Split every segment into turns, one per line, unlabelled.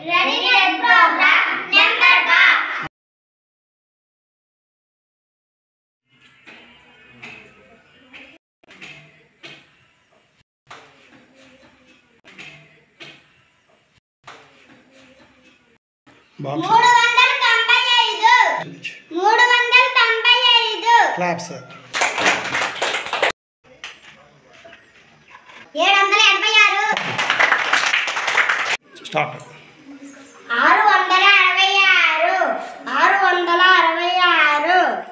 Readiness program number box.
Box.
395.
Clap, sir.
786.
Start.
666.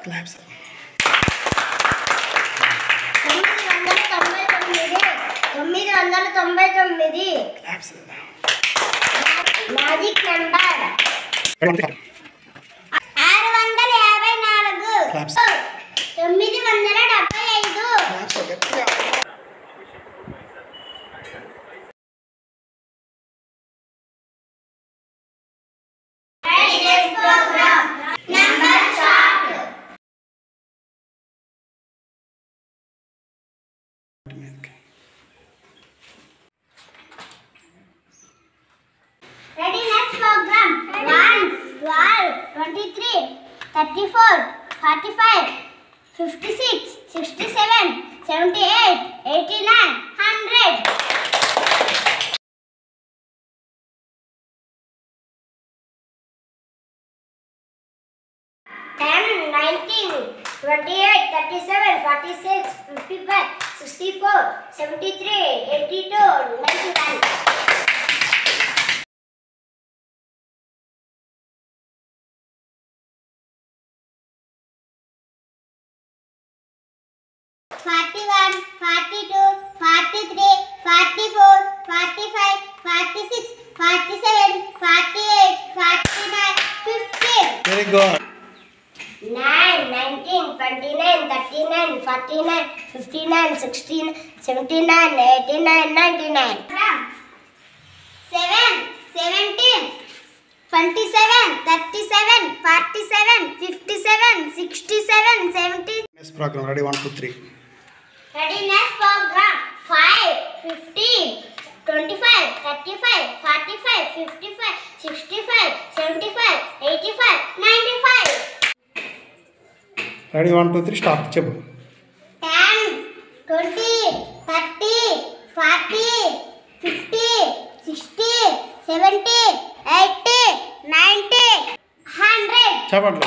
Clap, sir.
999.
Clap, sir.
Magic number.
Ready,
654.
Clap, sir.
975.
Clap, sir. గట్టిగా.
Readiness program number chart. Readiness program 1, 12, 23, 34, 45, 56, 67, 78, 89, 100. Ten, 19, 28, 37, 46, 55, 64, 73, 82, 91. Forty-one, 42, 43, 44, 45, 46, 47, 48, 49, 50.
Very good.
9, 19, 29, 39, 49, 59, 16, 79, 89, 99. 7, 17, 27, 37, 47, 57, 67, 70.
Next program. Ready, 1, 2, 3.
Readiness program 5, 15, 25, 35, 45, 55, 65, 75, 85, 95.
Ready, 1, 2, 3. Start. చెప్పు.
10, 20, 30, 40, 50, 60, 70, 80, 90, 100.
చెప్పండి.